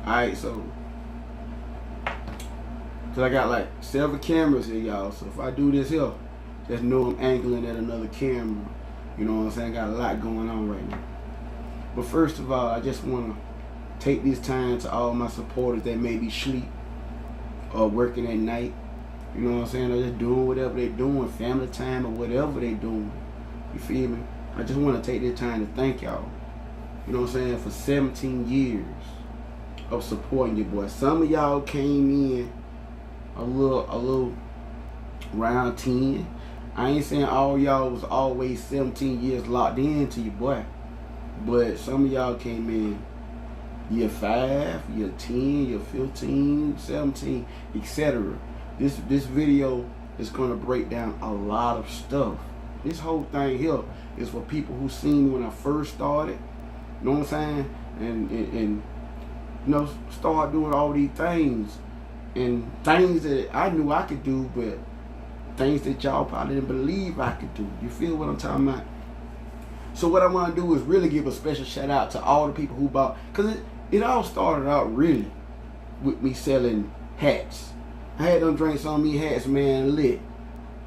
Alright, so cause I got like 7 cameras here, y'all. So if I do this here, just know I'm angling at another camera. You know what I'm saying? Got a lot going on right now. But first of all, I just wanna take this time to all my supporters that may be asleep or working at night. You know what I'm saying? Or just doing whatever they're doing, family time or whatever they're doing. You feel me? I just want to take this time to thank y'all. You know what I'm saying? For 17 years of supporting your boy. Some of y'all came in a little around 10. I ain't saying all y'all was always 17 years locked into your boy. But some of y'all came in year 5, year 10, year 15, 17, etc. This video is gonna break down a lot of stuff. This whole thing here is for people who seen me when I first started. You know what I'm saying? And you know, start doing all these things and things that I knew I could do, but things that y'all probably didn't believe I could do. You feel what I'm talking about? So what I want to do is really give a special shout out to all the people who bought, because it all started out really with me selling hats. I had them drinks on me hats, man, lit.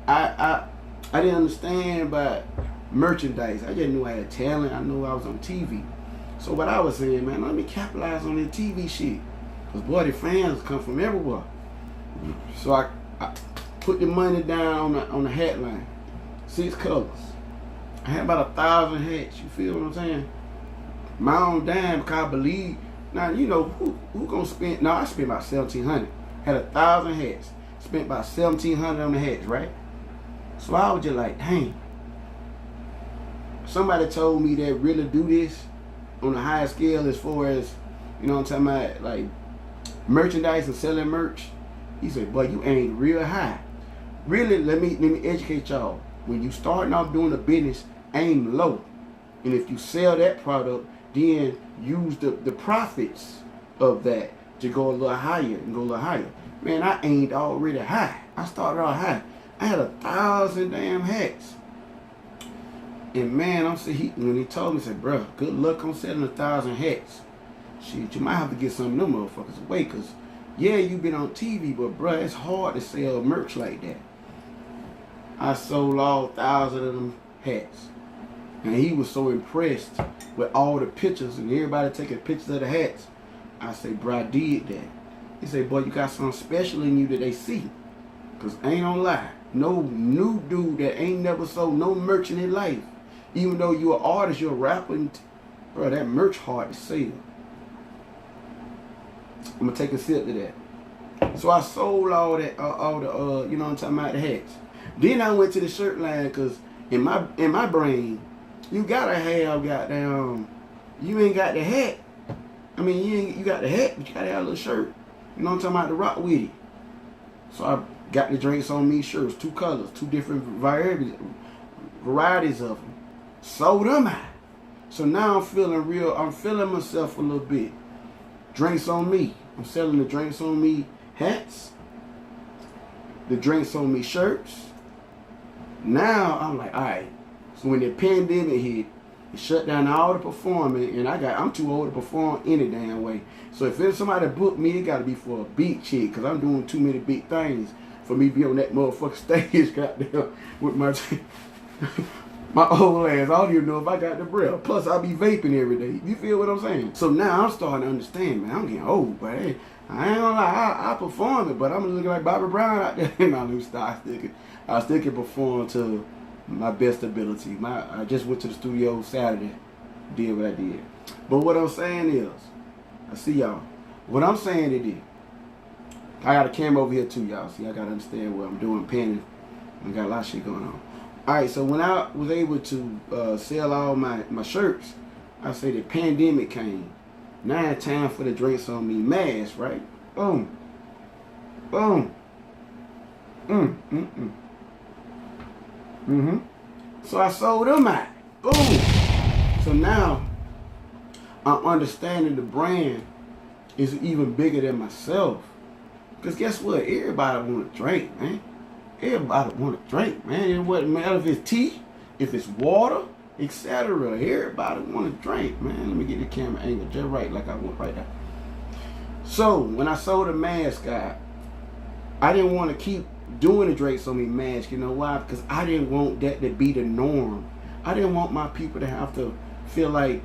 I didn't understand about merchandise. I just knew I had talent. I knew I was on TV. So what I was saying, man, let me capitalize on this TV shit. Because boy, the fans come from everywhere. So I put the money down on the hat line. 6 colors. I had about 1,000 hats. You feel what I'm saying? My own dime, because I believe. Now, you know, who gonna spend? No, I spent about 1,700. Had 1,000 hats. Spent about 1,700 on the hats, right? So I was just like, dang. Somebody told me that really do this on a high scale as far as, you know what I'm talking about, like merchandise and selling merch. He said, boy, you aimed real high. Really, let me educate y'all. When you starting off doing a business, aim low. And if you sell that product, then use the profits of that to go a little higher and go a little higher. Man, I aimed already high. I started out high. I had 1,000 damn hats. And man, when he told me, he said, bro, good luck on selling 1,000 hats. Shit, you might have to get some of them motherfuckers away, because yeah, you been on TV, but bro, it's hard to sell merch like that. I sold all 1,000 of them hats. And he was so impressed with all the pictures and everybody taking pictures of the hats. I said, bro, I did that. He said, boy, you got something special in you that they see. Because ain't gonna lie, no new dude that ain't never sold no merch in his life, even though you're an artist, you're a rapper, bro, that merch hard to sell. I'm gonna take a sip of that. So I sold all that, all the, you know what I'm talking about, the hats. Then I went to the shirt line, because in my brain, you gotta have goddamn, you ain't got the hat. I mean, you got the hat, but you gotta have a little shirt. You know what I'm talking about, to rock with it. So I got the Drinks on Me shirts, 2 colors, 2 different varieties of them. Sold them out. So now I'm feeling myself a little bit. Drinks on Me. I'm selling the Drinks on Me hats, the Drinks on Me shirts. Now I'm like, all right. So when the pandemic hit, it shut down all the performing, and I'm too old to perform any damn way. So if there's somebody book me, it gotta be for a big chick, because I'm doing too many big things for me to be on that motherfucking stage, goddamn, with my old ass. I don't even know if I got the breath. Plus, I be vaping every day. You feel what I'm saying? So now I'm starting to understand, man. I'm getting old, but hey, I ain't gonna lie, I perform it, but I'm looking like Bobby Brown out there. No, let me stop. I still can perform to my best ability. I just went to the studio Saturday, did what I did. But what I'm saying is, I see y'all. What I'm saying it is, I got a camera over here too, y'all. See, I gotta understand what I'm doing, penning. I got a lot of shit going on. Alright, so when I was able to sell all my shirts, I say the pandemic came. Now it's time for the Drinks on Me mask, right? Boom. Boom. So I sold them out. Boom. So now I'm understanding the brand is even bigger than myself. Because guess what? Everybody want to drink, man. Everybody want to drink, man. It wouldn't matter if it's tea, if it's water, etc. Everybody want to drink, man. Let me get the camera angle just right, like I want right now. So when I sold the mask out, I didn't want to keep doing the Drake's on Me mask. You know why? Because I didn't want that to be the norm. I didn't want my people to have to feel like,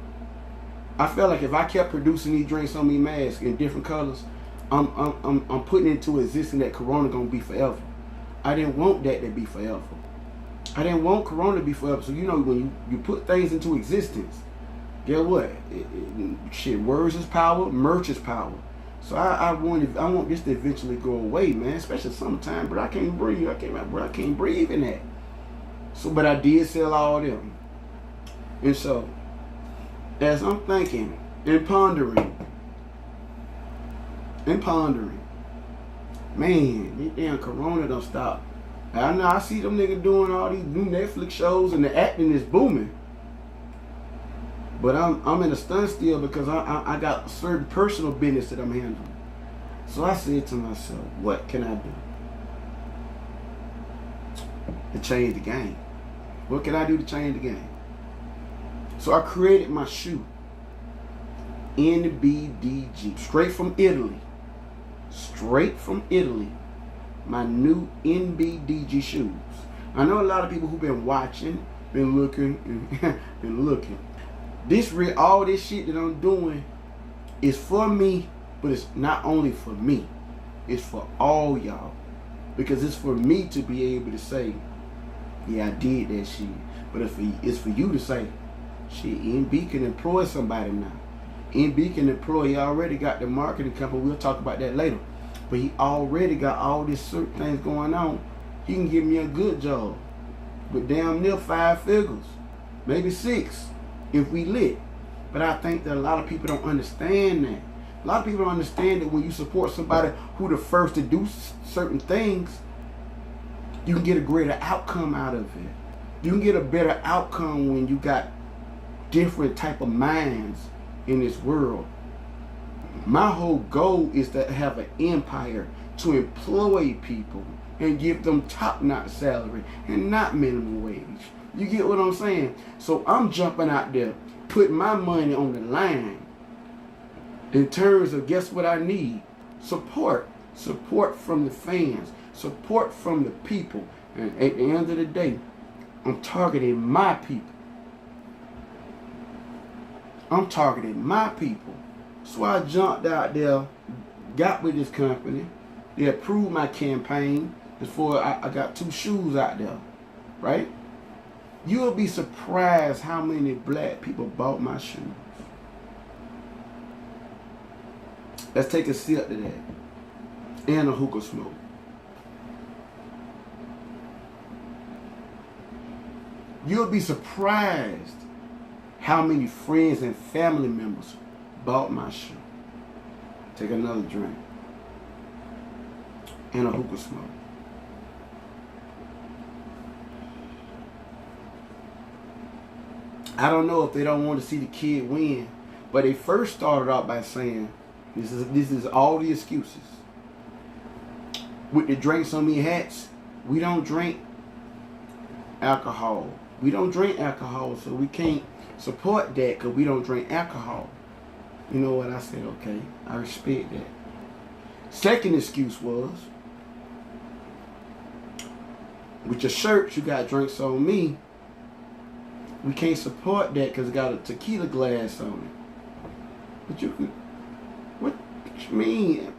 I felt like if I kept producing these Drake's on Me masks in different colors, I'm putting into existence that Corona gonna be forever. I didn't want that to be forever. I didn't want Corona to be forever. So you know, when you put things into existence, guess what? Shit, words is power, merch is power. So I want this to eventually go away, man. Especially summertime, but I can't breathe. I can't breathe in that. So, but I did sell all of them. And so, as I'm thinking and pondering, man, this damn Corona don't stop. I know I see them niggas doing all these new Netflix shows and the acting is booming. But I'm in a standstill because I got certain personal business that I'm handling. So I said to myself, what can I do to change the game? What can I do to change the game? So I created my shoe, NBDG, straight from Italy. My new NBDG shoes. I know a lot of people who've been watching, been looking. All this shit that I'm doing is for me, but it's not only for me. It's for all y'all. Because it's for me to be able to say, yeah, I did that shit. But it's for you to say, shit, NB can employ somebody now. NB can employ, he already got the marketing company. We'll talk about that later. But he already got all these certain things going on. He can give me a good job. But damn near 5 figures. Maybe 6. If we lit. But I think that a lot of people don't understand that. A lot of people don't understand that when you support somebody who the first to do certain things, you can get a greater outcome out of it. You can get a better outcome when you got different type of minds in this world. My whole goal is to have an empire to employ people and give them top-notch salary and not minimum wage. You get what I'm saying? So I'm jumping out there, putting my money on the line in terms of, guess what I need? Support. Support from the fans. Support from the people. And at the end of the day, I'm targeting my people. So I jumped out there, got with this company. They approved my campaign before I got 2 shoes out there, right? You'll be surprised how many black people bought my shoes. Let's take a sip to that. And a hookah smoke. You'll be surprised how many friends and family members bought my shoe. Take another drink. And a hookah smoke. I don't know if they don't want to see the kid win, but they first started out by saying, this is all the excuses. With the Drinks on Me hats, we don't drink alcohol. We don't drink alcohol, so we can't support that because we don't drink alcohol. You know what? I said, okay, I respect that. Second excuse was, with your shirts, you got Drinks on Me. We can't support that because it got a tequila glass on it. But you could, what you mean?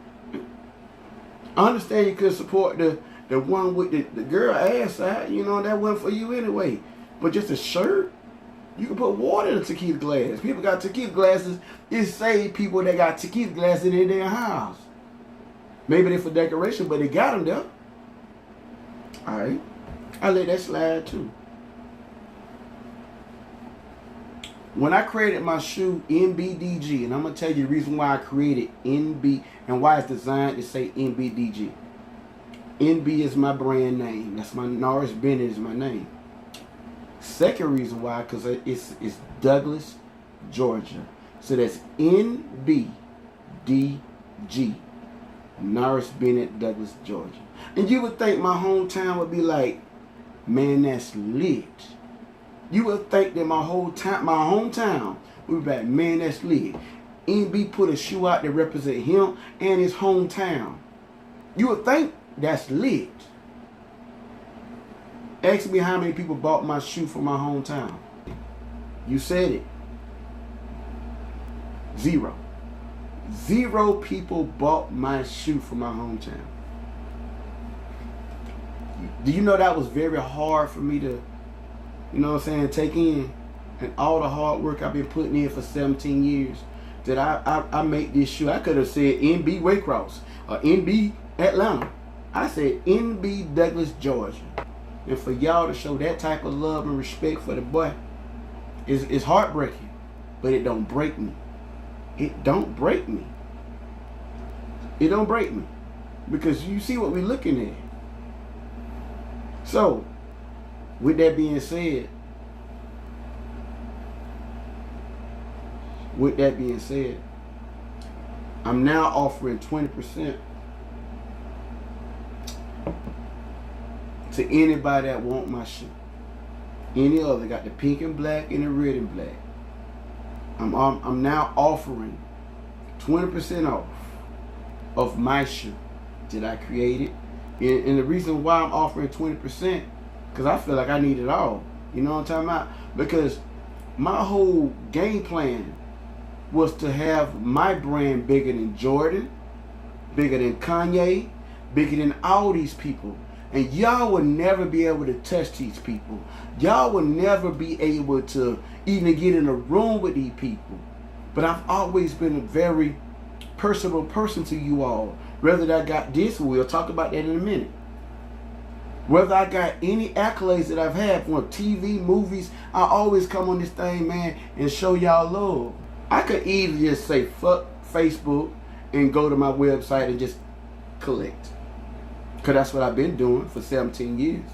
I understand you could support the one with the girl ass out, you know, that wasn't for you anyway. But just a shirt, you can put water in a tequila glass. People got tequila glasses. It saved people that got tequila glasses in their house. Maybe they're for decoration, but they got them there. Alright. I let that slide too. When I created my shoe, NBDG, and I'm going to tell you the reason why I created NB and why it's designed to say NBDG. NB is my brand name. That's my Norris Bennett is my name. Second reason why, because it's Douglas, Georgia. So that's NBDG. Norris Bennett, Douglas, Georgia. And you would think my hometown would be like, man, that's lit. You would think that my hometown would be like, man, that's lit. NB put a shoe out that represent him and his hometown. You would think that's lit. Ask me how many people bought my shoe from my hometown. You said it. 0. 0 people bought my shoe from my hometown. Do you know that was very hard for me to, take in? And all the hard work I've been putting in for 17 years, that I make this shoe. I could have said NB Waycross or NB Atlanta. I said NB Douglas, Georgia. And for y'all to show that type of love and respect for the boy is heartbreaking. But it don't break me. It don't break me. It don't break me. Because you see what we're looking at. So, with that being said, I'm now offering 20% to anybody that want my shoe. Any other, got the pink and black and the red and black. I'm now offering 20% off of my shoe that I created. And the reason why I'm offering 20%, because I feel like I need it all. You know what I'm talking about? Because my whole game plan was to have my brand bigger than Jordan, bigger than Kanye, bigger than all these people. And y'all will never be able to touch these people. Y'all will never be able to even get in a room with these people. But I've always been a very personal person to you all. Whether I got this, we'll talk about that in a minute. Whether I got any accolades that I've had from TV, movies, I always come on this thing, man, and show y'all love. I could either just say fuck Facebook and go to my website and just collect. Because that's what I've been doing for 17 years.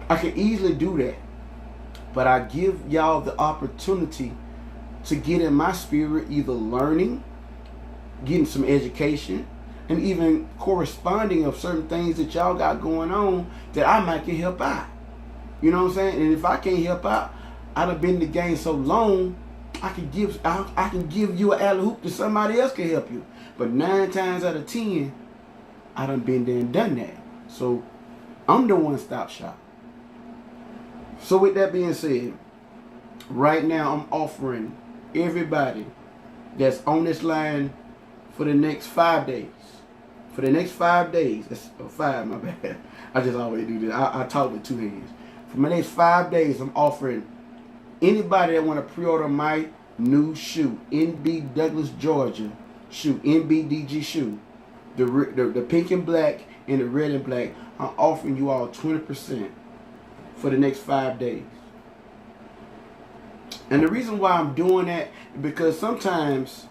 I can easily do that. But I give y'all the opportunity to get in my spirit, either learning, getting some education, and even corresponding of certain things that y'all got going on that I might can help out. You know what I'm saying? And if I can't help out, I done been in the game so long, I can give you an alley hoop that somebody else can help you. But 9 times out of 10, I done been there and done that. So I'm the one-stop shop. So with that being said, right now I'm offering everybody that's on this line for the next 5 days. For the next 5 days, that's 5, my bad. I just always do this. I talk with 2 hands. For my next 5 days, I'm offering anybody that want to pre-order my new shoe, NB Douglas, Georgia shoe, NBDG shoe, the pink and black and the red and black, I'm offering you all 20% for the next 5 days. And the reason why I'm doing that is because sometimes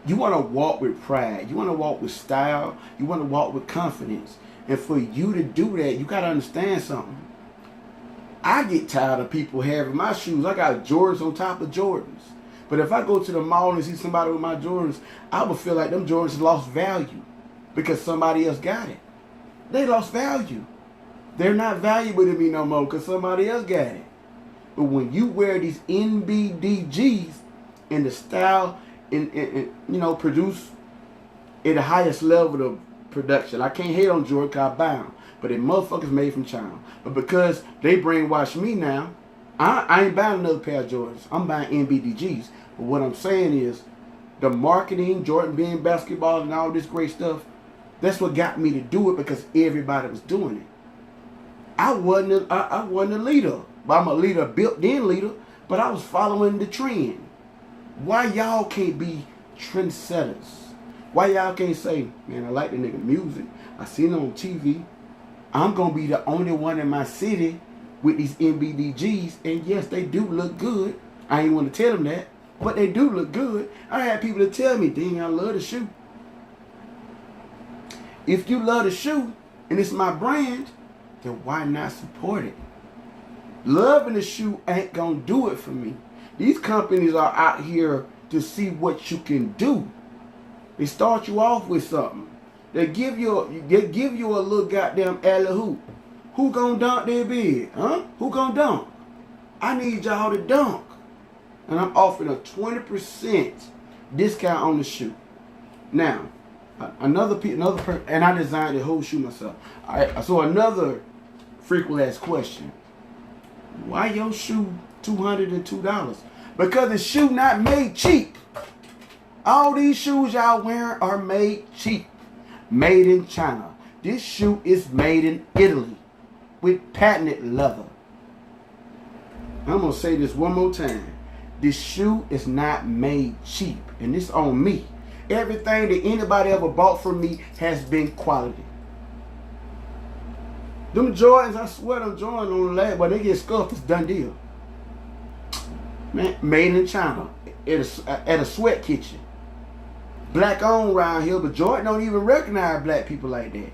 you want to walk with pride. You want to walk with style. You want to walk with confidence. And for you to do that, you got to understand something. I get tired of people having my shoes. I got Jordans on top of Jordans. But if I go to the mall and see somebody with my Jordans, I would feel like them Jordans lost value because somebody else got it. They lost value. They're not valuable to me no more because somebody else got it. But when you wear these NBDGs in the style and produce at the highest level of production. I can't hate on Jordan because I buy them. But they motherfuckers made from China. But because they brainwash me now, I ain't buying another pair of Jordans. I'm buying NBDGs. But what I'm saying is, the marketing, Jordan being basketball and all this great stuff, that's what got me to do it because everybody was doing it. I wasn't a leader. But I'm a leader, built-in leader, but I was following the trend. Why y'all can't be trendsetters? Why y'all can't say, man, I like the nigga music. I seen him on TV. I'm going to be the only one in my city with these NBDGs. And yes, they do look good. I ain't want to tell them that, but they do look good. I had people to tell me, dang, I love the shoe. If you love the shoe and it's my brand, then why not support it? Loving the shoe ain't going to do it for me. These companies are out here to see what you can do. They start you off with something. They give you a little goddamn alley hoop. Who gonna dunk their bid? Huh? Who gonna dunk? I need y'all to dunk. And I'm offering a 20% discount on the shoe. Now, another person, and I designed the whole shoe myself. All right, so another frequently asked question: why your shoe $202? Because the shoe not made cheap. All these shoes y'all wearing are made cheap, made in China. This shoe is made in Italy with patented leather. I'm gonna say this one more time. This shoe is not made cheap, and this on me. Everything that anybody ever bought from me has been quality. Them Jordans, I swear them Jordans on the lab, but they get scuffed, it's done deal. Man, made in China at a sweat kitchen. Black owned around here, but Jordan don't even recognize black people like that.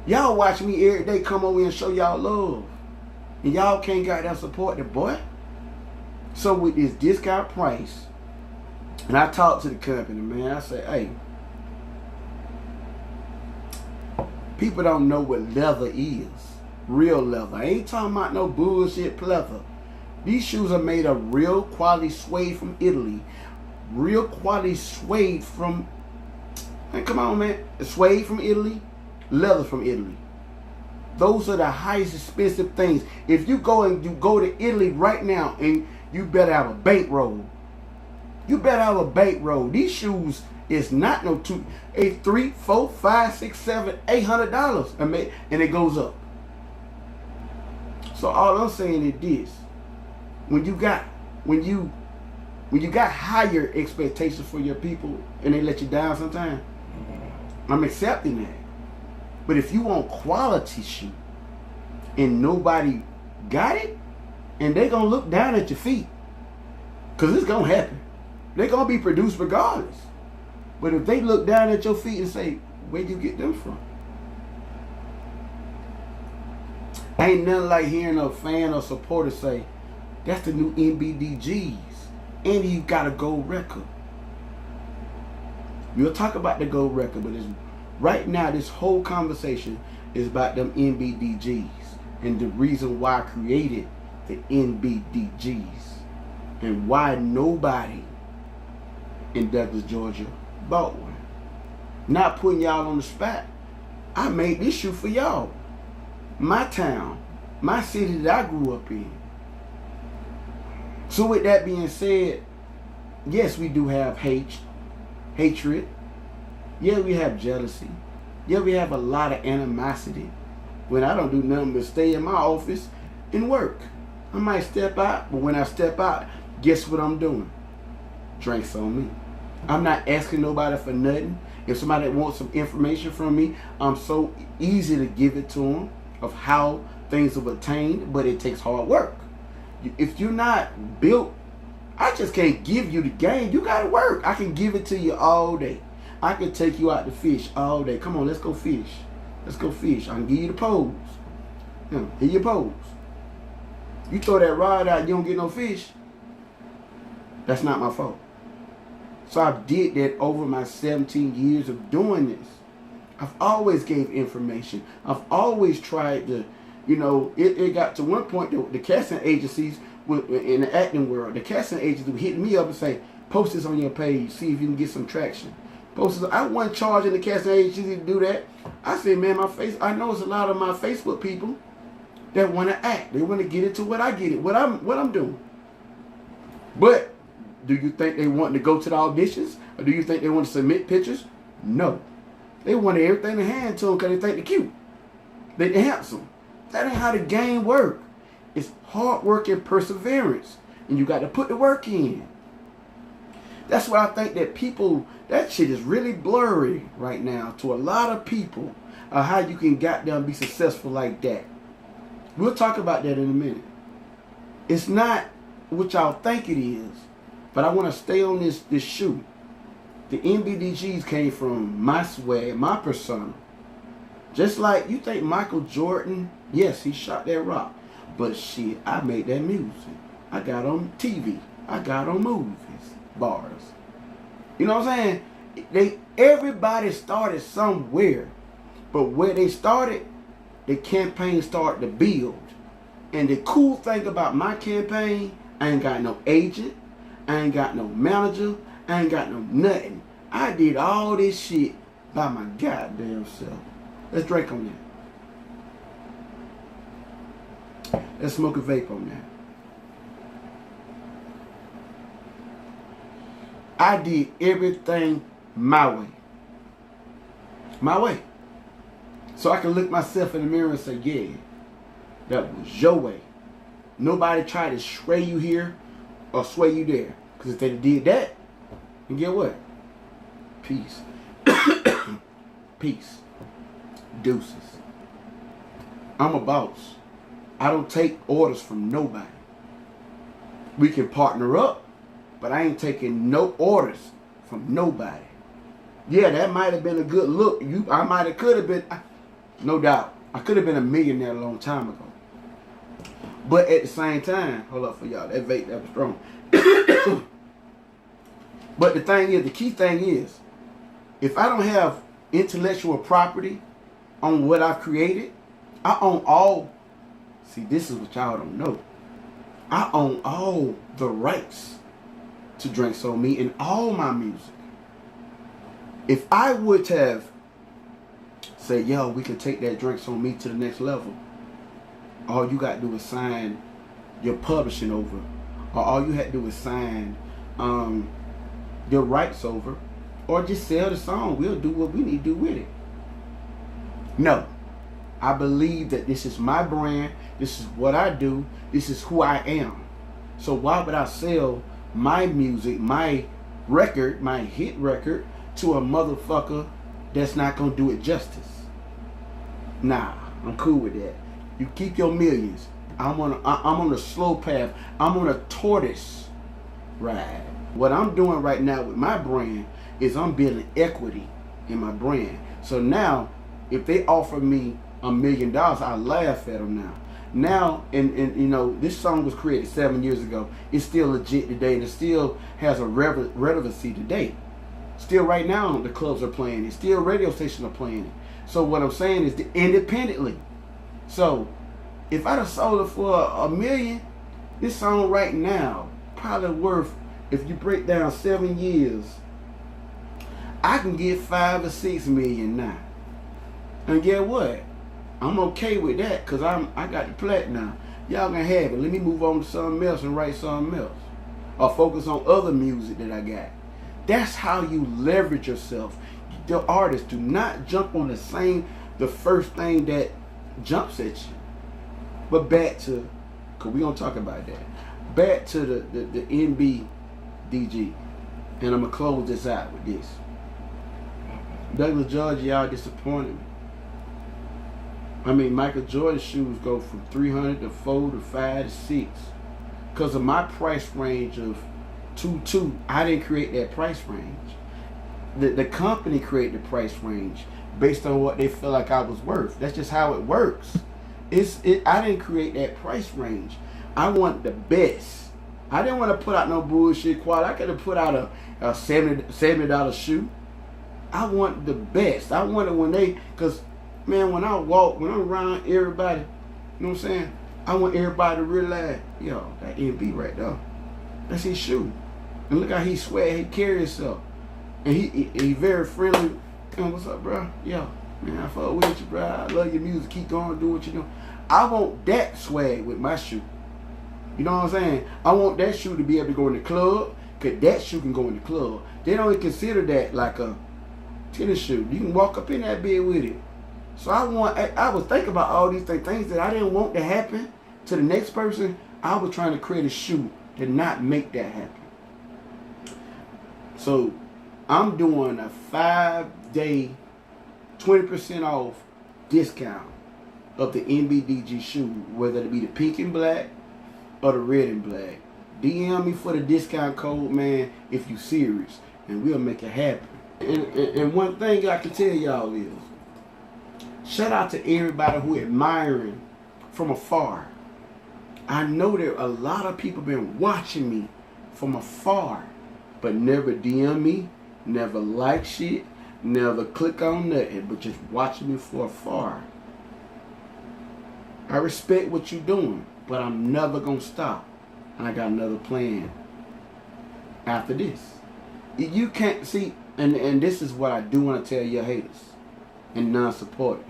Y'all watch me every day come over and show y'all love. And y'all can't got that support the boy. So with this discount price, and I talked to the company, man, I say, hey, people don't know what leather is. Real leather. I ain't talking about no bullshit leather. These shoes are made of real quality suede from Italy. Real quality suede from, man, come on, man. Suede from Italy, leather from Italy. Those are the highest expensive things. If you go to Italy right now, and you better have a bankroll. You better have a bankroll. These shoes is not no $3, $4, $5, $6, $7, $800, and it goes up. So all I'm saying is this: when you got higher expectations for your people and they let you down sometimes, I'm accepting that. But if you want quality shoe and nobody got it, and they gonna look down at your feet, because it's gonna happen. They're gonna be produced regardless. But if they look down at your feet and say, where'd you get them from? Ain't nothing like hearing a fan or supporter say, that's the new NBDGs. And you got a gold record. We'll talk about the gold record, but right now this whole conversation is about them NBDGs and the reason why I created the NBDGs and why nobody in Douglas, Georgia bought one. Not putting y'all on the spot. I made this shoe for y'all. My town, my city that I grew up in. So with that being said, yes, we do have hatred. Yeah, we have jealousy. Yeah, we have a lot of animosity. When I don't do nothing but stay in my office and work. I might step out, but when I step out, guess what I'm doing? Drinks on me. I'm not asking nobody for nothing. If somebody wants some information from me, I'm so easy to give it to them of how things are obtained, but it takes hard work. If you're not built, I just can't give you the game. You gotta work. I can give it to you all day. I can take you out to fish all day. Come on, let's go fish. Let's go fish. I can give you the pose. Here your pose. You throw that rod out, you don't get no fish. That's not my fault. So I did that over my 17 years of doing this. I've always gave information. I've always tried to, it got to one point, the casting agencies in the acting world, the casting agencies would hit me up and say, post this on your page, see if you can get some traction. Post this. I wasn't charging the casting agency to do that. I said, man, I know it's a lot of my Facebook people that want to act. They want to get into what I get it, what I'm doing. But do you think they want to go to the auditions? Or do you think they want to submit pictures? No. They want everything to hand to them because they think they're cute. They're handsome. That ain't how the game works. It's hard work and perseverance. And you got to put the work in. That's why I think that that shit is really blurry right now to a lot of people how you can goddamn be successful like that. We'll talk about that in a minute. It's not what y'all think it is. But I want to stay on this shoe. The NBDGs came from my swag, my persona. Just like you think Michael Jordan, yes, he shot that rock. But shit, I made that music. I got on TV. I got on movies, bars. You know what I'm saying? Everybody started somewhere. But where they started, the campaign started to build. And the cool thing about my campaign, I ain't got no agent. I ain't got no manager. I ain't got no nothing. I did all this shit by my goddamn self. Let's drink on that. Let's smoke a vape on that. I did everything my way. My way. So I can look myself in the mirror and say, yeah, that was your way. Nobody tried to sway you here or sway you there. Because if they did that, then get what? Peace. Peace. Deuces. I'm a boss. I don't take orders from nobody. We can partner up, but I ain't taking no orders from nobody. Yeah, that might have been a good look. I could have been, no doubt. I could have been a millionaire a long time ago. But at the same time, hold up for y'all. That vape, that was strong. But the thing is, the key thing is, if I don't have intellectual property on what I've created, I own all. See, this is what y'all don't know. I own all the rights to Drink Soul Me and all my music. If I would have said, yo, we can take that Drink Soul Me to the next level, all you got to do is sign your publishing over, or all you had to do is sign your rights over, or just sell the song. We'll do what we need to do with it. No. I believe that this is my brand. This is what I do. This is who I am. So why would I sell my music, my record, my hit record, to a motherfucker that's not going to do it justice? Nah, I'm cool with that. You keep your millions. I'm on a slow path. I'm on a tortoise ride. What I'm doing right now with my brand is I'm building equity in my brand. So now, if they offer me $1 million, I laugh at them now. Now, and you know, this song was created 7 years ago. It's still legit today, and it still has a relevancy today. Still, right now, the clubs are playing it. Still, radio stations are playing it. So what I'm saying is independently. So, if I'd have sold it for $1 million, this song right now probably worth, if you break down 7 years, I can get 5 or 6 million now. And get what? I'm okay with that because I got the platinum. Y'all can have it. Let me move on to something else and write something else, or focus on other music that I got. That's how you leverage yourself. The artists do not jump on the first thing that jumps at you. But back to, because we're going to talk about that. Back to the NBDG. And I'm going to close this out with this. Douglas George, y'all disappointed me. I mean, Michael Jordan's shoes go from 300 to 4 to 5 to 6. Because of my price range of 2.2, I didn't create that price range. The company created the price range based on what they feel like I was worth. That's just how it works. I didn't create that price range. I want the best. I didn't want to put out no bullshit quality. I could have put out a $70 shoe. I want the best. I want it when because man, when I'm around everybody, you know what I'm saying? I want everybody to realize, yo, that NB right there, that's his shoe. And look how he sweat, he carry himself. And he very friendly. And what's up, bro? Yo, man, I fuck with you, bro. I love your music. Keep going, do what you doing. I want that swag with my shoe. You know what I'm saying? I want that shoe to be able to go in the club, because that shoe can go in the club. They don't even consider that like a tennis shoe. You can walk up in that bed with it. So I was thinking about all these things that I didn't want to happen to the next person. I was trying to create a shoe to not make that happen. So I'm doing a 5-day 20% off discount of the NBDG shoe, whether it be the pink and black or the red and black. DM me for the discount code, man, if you serious, and we'll make it happen. And one thing I can tell y'all is, shout out to everybody who admiring from afar. I know that a lot of people been watching me from afar, but never DM me, never like shit, never click on nothing, but just watching me from afar. I respect what you're doing, but I'm never gonna stop. And I got another plan after this. You can't see, and this is what I do want to tell your haters and non-supporters.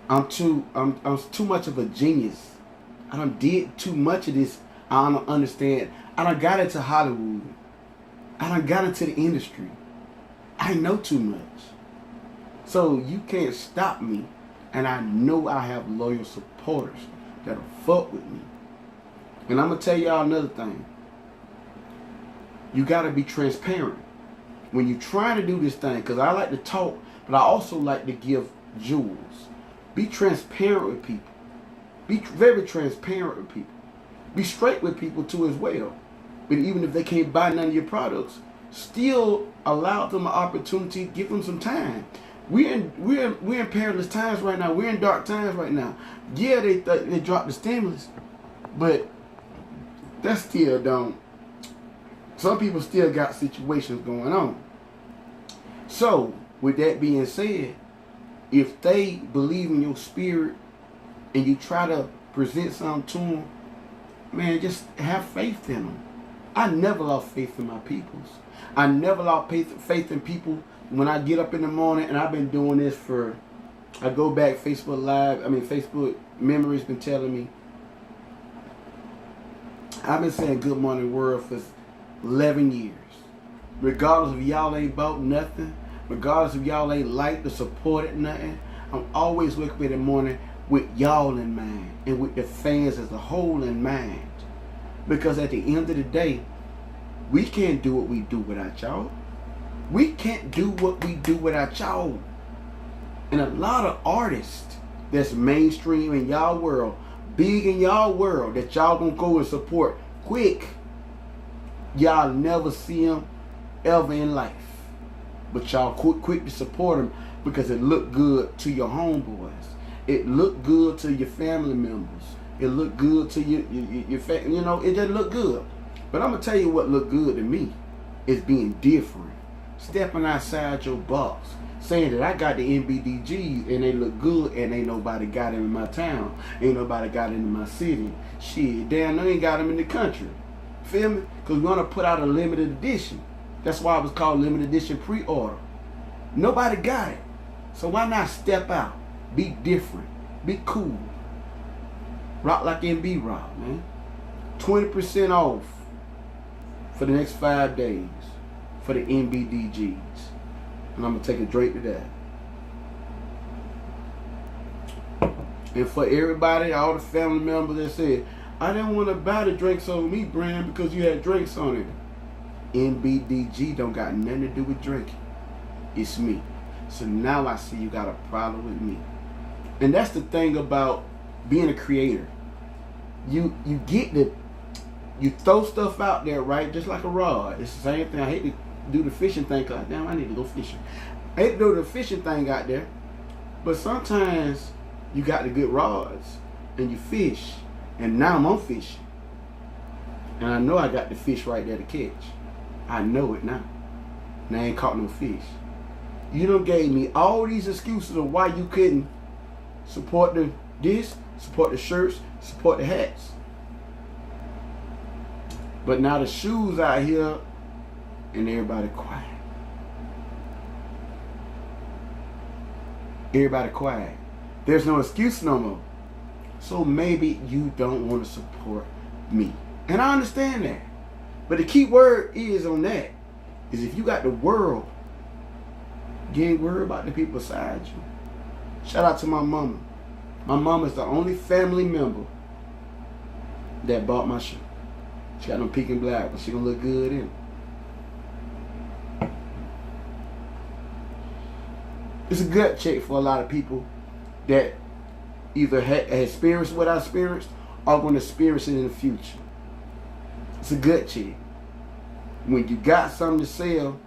I'm too much of a genius. I done did too much of this. I don't understand. I done got into Hollywood. I done got into the industry. I know too much. So you can't stop me. And I know I have loyal supporters that'll fuck with me. And I'm going to tell y'all another thing. You got to be transparent. When you trying to do this thing, because I like to talk, but I also like to give jewels. Be transparent with people. Be very transparent with people. Be straight with people too as well. But even if they can't buy none of your products, still allow them an opportunity, give them some time. We're in perilous times right now. We're in dark times right now. Yeah, they dropped the stimulus, but that still don't. Some people still got situations going on. So, with that being said, if they believe in your spirit and you try to present something to them, man, just have faith in them. I never lost faith in my peoples. I never lost faith in people when I get up in the morning, and I've been doing this for, I go back Facebook Memories been telling me, I've been saying Good Morning World for 11 years. Regardless of y'all ain't bought nothing, regardless of y'all ain't liked or supported nothing, I'm always waking up in the morning with y'all in mind and with the fans as a whole in mind. Because at the end of the day, we can't do what we do without y'all. We can't do what we do without y'all. And a lot of artists that's mainstream in y'all world, big in y'all world, that y'all gonna go and support quick, y'all never see them ever in life. But y'all quick to support them because it look good to your homeboys. It look good to your family members. It look good to your you know, it just look good. But I'm gonna tell you what look good to me is being different. Stepping outside your box. Saying that I got the NBDGs and they look good and ain't nobody got them in my town. Ain't nobody got them in my city. Shit, damn, they ain't got them in the country. Feel me? Because we want to put out a limited edition. That's why it was called limited edition pre-order. Nobody got it. So why not step out? Be different. Be cool. Rock like NB rock, man. 20% off for the next 5 days for the NBDGs. And I'm going to take a drink to that. And for everybody, all the family members that said, I didn't want to buy the drinks on me, brand, because you had drinks on it. NBDG don't got nothing to do with drinking. It's me. So now I see you got a problem with me. And that's the thing about being a creator. You throw stuff out there, right? Just like a rod. It's the same thing. I hate to do the fishing thing because damn, I need to go fishing. I hate to do the fishing thing out there. But sometimes you got the good rods and you fish. And now I'm on fishing. And I know I got the fish right there to catch. I know it now. And I ain't caught no fish. You done gave me all these excuses of why you couldn't support support the shirts, support the hats. But now the shoes out here and everybody quiet. Everybody quiet. There's no excuse no more. So maybe you don't want to support me. And I understand that. But the key word is on that is if you got the world, you ain't worried about the people beside you. Shout out to my mama. My mama is the only family member that bought my shirt. She got no pink and black, but she gonna look good in it. It's a gut check for a lot of people that either had experienced what I experienced or going to experience it in the future. It's a gut check. When you got something to sell,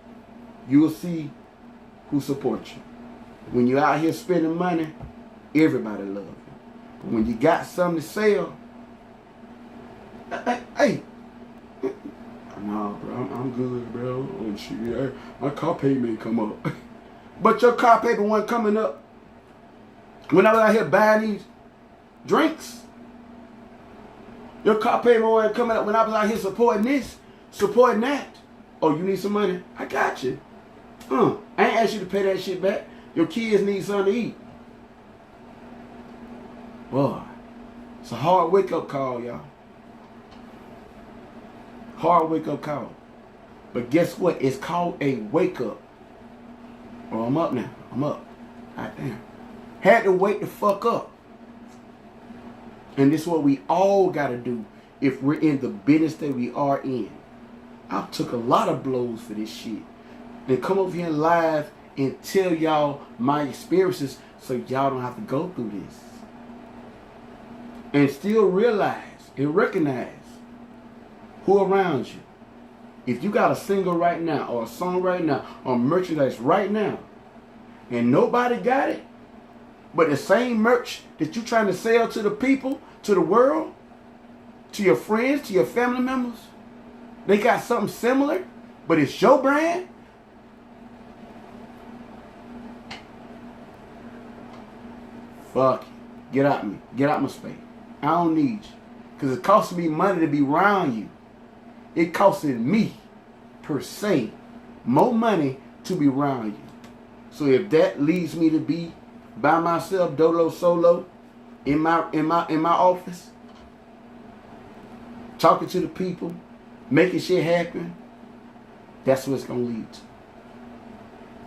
you'll see who supports you. When you're out here spending money, everybody loves you. But when you got something to sell, hey, no, bro, I'm good, bro. Oh, shit, my car payment come up. But your car payment wasn't coming up when I was out here buying these drinks. Your car payment wasn't coming up when I was out here supporting this, supporting that. Oh, you need some money? I got you. I ain't asked you to pay that shit back. Your kids need something to eat. Boy, it's a hard wake-up call, y'all. Hard wake-up call. But guess what? It's called a wake-up. Oh, I'm up now. I'm up. God damn. Had to wake the fuck up. And this is what we all got to do if we're in the business that we are in. I took a lot of blows for this shit. And come over here live and tell y'all my experiences so y'all don't have to go through this. And still realize and recognize who around you. If you got a single right now, or a song right now, or merchandise right now, and nobody got it, but the same merch that you trying to sell to the people, to the world, to your friends, to your family members, they got something similar, but it's your brand. Fuck you. Get out me. Get out my space. I don't need you. Because it costing me money to be around you. It costing me, per se, more money to be around you. So if that leads me to be by myself, dolo solo, in my office, talking to the people, making shit happen, that's what it's gonna lead to.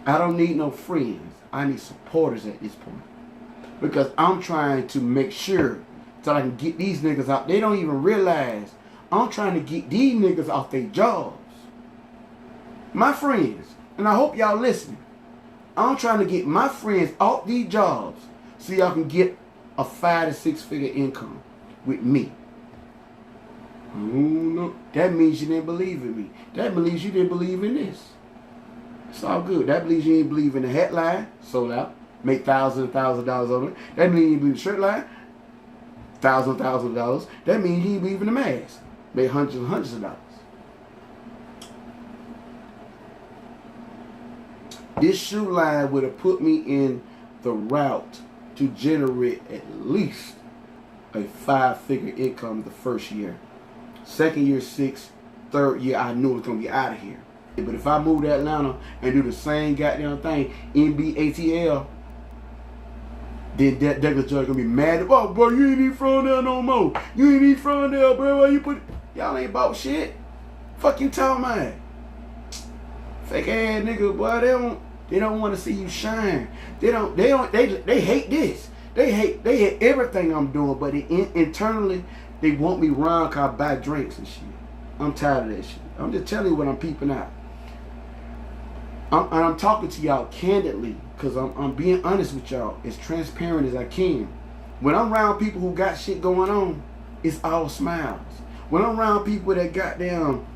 I don't need no friends. I need supporters at this point. Because I'm trying to make sure that I can get these niggas out. They don't even realize I'm trying to get these niggas off their jobs. My friends, and I hope y'all listening. I'm trying to get my friends off these jobs so y'all can get a 5 to 6 figure income with me. Oh, no. That means you didn't believe in me. That means you didn't believe in this. It's all good. That means you didn't believe in the headline, sold out, make thousands on it. That means you believe in the shirt line, thousands of dollars. That means you didn't believe in the mask, make hundreds of dollars. This shoe line would have put me in the route to generate at least a 5-figure income the first year. Second year, 6. Third year, I knew it was going to be out of here. But if I move to Atlanta and do the same goddamn thing, NBDG, then that Douglas Judge going to be mad. Oh, bro, you ain't even from there no more. You ain't even from there, bro. Why you put it? Y'all ain't about shit. Fuck you talking about? Fake ass nigga, boy, they don't want to see you shine. They hate this. They hate everything I'm doing, but internally they want me around cause I buy drinks and shit. I'm tired of that shit. I'm just telling you what I'm peeping out. I'm talking to y'all candidly because I'm being honest with y'all, as transparent as I can. When I'm around people who got shit going on, it's all smiles. When I'm around people that goddamn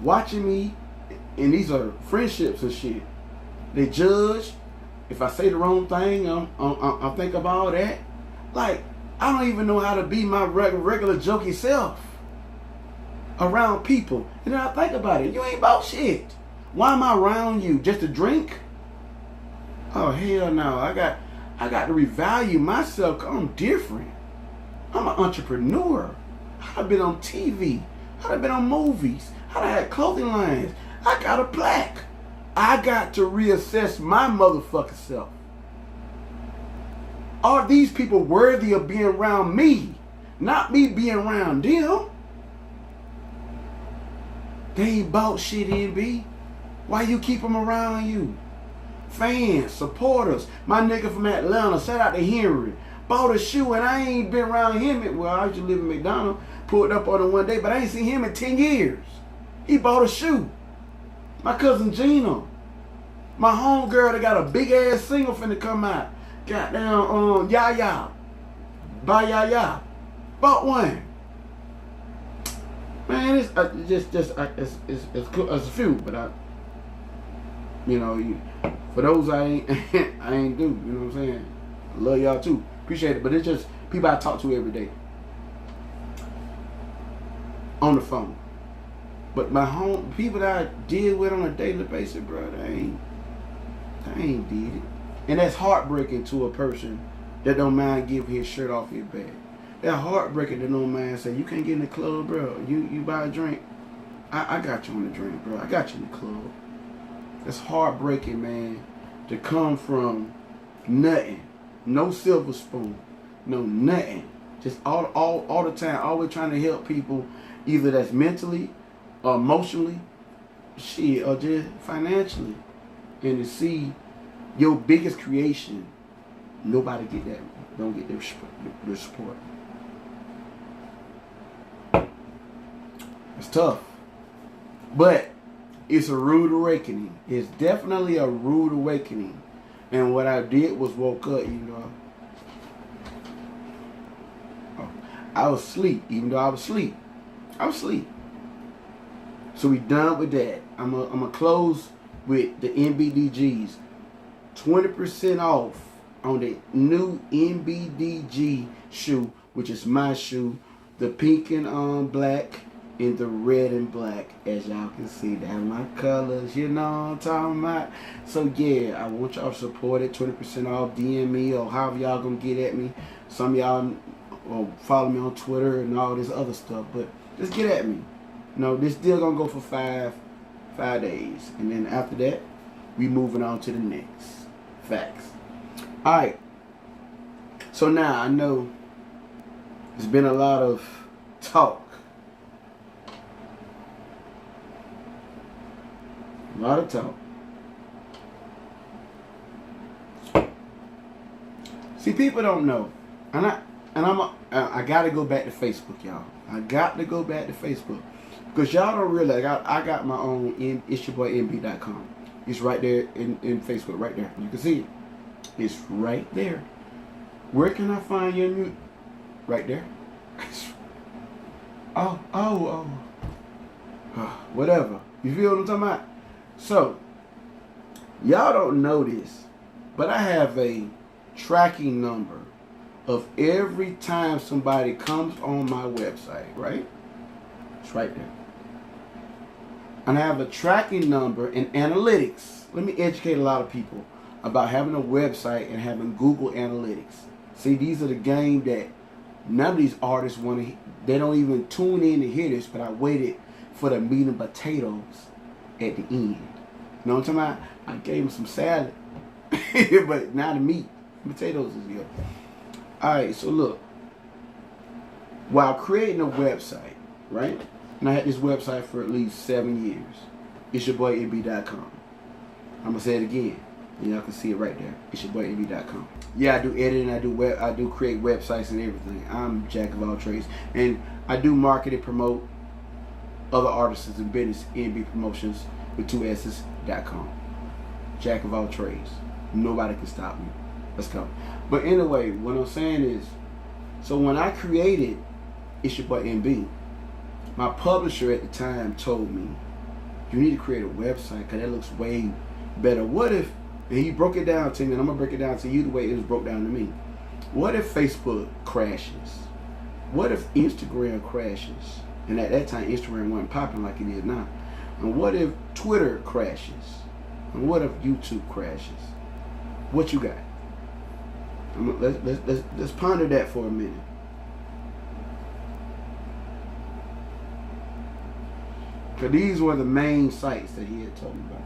watching me, and these are friendships and shit, they judge. If I say the wrong thing, I think of all that. Like, I don't even know how to be my regular jokey self around people. And then I think about it. You ain't about shit. Why am I around you? Just to drink? Oh, hell no. I got to revalue myself because I'm different. I'm an entrepreneur. I've been on TV. I've been on movies. I had clothing lines. I got a plaque. I got to reassess my motherfucking self. Are these people worthy of being around me? Not me being around them. They ain't bought shit, NB. Why you keep them around you? Fans, supporters. My nigga from Atlanta, shout out to Henry, bought a shoe and I ain't been around him. Well, I used to live in McDonald's, pulled up on him one day, but I ain't seen him in 10 years. He bought a shoe. My cousin Gina, my homegirl that got a big ass single finna come out. Goddamn, Yaya, by Yaya, bought one. Man, it's a few, but for those I ain't do. You know what I'm saying? I love y'all too, appreciate it. But it's just people I talk to every day on the phone. But my home people that I deal with on a daily basis, bro, they ain't did it. And that's heartbreaking to a person that don't mind giving his shirt off his back. That heartbreaking that don't mind say, you can't get in the club, bro. You buy a drink. I got you on the drink, bro. I got you in the club. It's heartbreaking, man, to come from nothing, no silver spoon, no nothing, just all the time, always trying to help people, either that's mentally or emotionally, shit, or just financially, and to see your biggest creation, nobody get that, don't get their support. It's tough, but it's a rude awakening. It's definitely a rude awakening. And what I did was woke up, I was asleep, even though I was asleep. I was asleep. So we done with that. I'm gonna close with the NBDGs. 20% off on the new NBDG shoe, which is my shoe. The pink and black and the red and black. As y'all can see, that's my colors. You know what I'm talking about? So yeah, I want y'all to support it. 20% off. DM me or however y'all gonna get at me. Some of y'all follow me on Twitter and all this other stuff. But just get at me. This deal gonna go for five days, and then after that, we moving on to the next. Facts. All right. So now I know there's been a lot of talk. A lot of talk. See, people don't know, and I gotta go back to Facebook, y'all. I got to go back to Facebook because y'all don't realize I got my own. It's your boy NB.com. It's right there in Facebook, right there. You can see it. It's right there. Where can I find your new? Right there. Oh. Whatever. You feel what I'm talking about? So, y'all don't know this, but I have a tracking number of every time somebody comes on my website, right? It's right there. And I have a tracking number and analytics. Let me educate a lot of people about having a website and having Google Analytics. See, these are the game that none of these artists want to. They don't even tune in to hear this, but I waited for the meat and potatoes at the end. You know what I'm talking about? I gave them some salad, but now the meat and potatoes is here. All right, so look. While creating a website, right? And I had this website for at least 7 years. It's your boy NB.com. I'm gonna say it again. And y'all can see it right there. It's your boy NB.com. Yeah, I do editing, I do create websites and everything. I'm jack of all trades. And I do market and promote other artists and business, NB Promotions with 2 S's.com. Jack of all trades. Nobody can stop me. Let's go. But anyway, what I'm saying is, so when I created It's Your Boy NB, my publisher at the time told me, you need to create a website because that looks way better. What if, and he broke it down to me, and I'm going to break it down to you the way it was broke down to me. What if Facebook crashes? What if Instagram crashes? And at that time, Instagram wasn't popping like it is now. And what if Twitter crashes? And what if YouTube crashes? What you got? Let's ponder that for a minute. Because these were the main sites that he had told me about.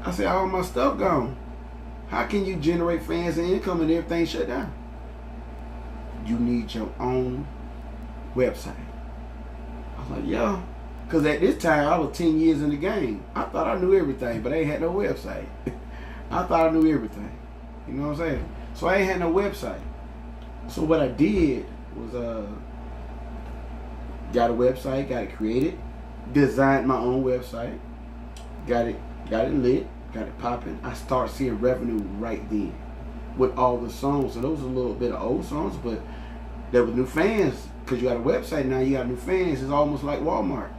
I said, all my stuff gone. How can you generate fans and income and everything shut down? You need your own website. I was like, yo. Because at this time, I was 10 years in the game. I thought I knew everything, but I ain't had no website. I thought I knew everything. You know what I'm saying? So I ain't had no website. So what I did was got a website, got it created, designed my own website, got it lit, got it popping. I started seeing revenue right then with all the songs. So those are a little bit of old songs, but there were new fans because you got a website now. You got new fans. It's almost like Walmart.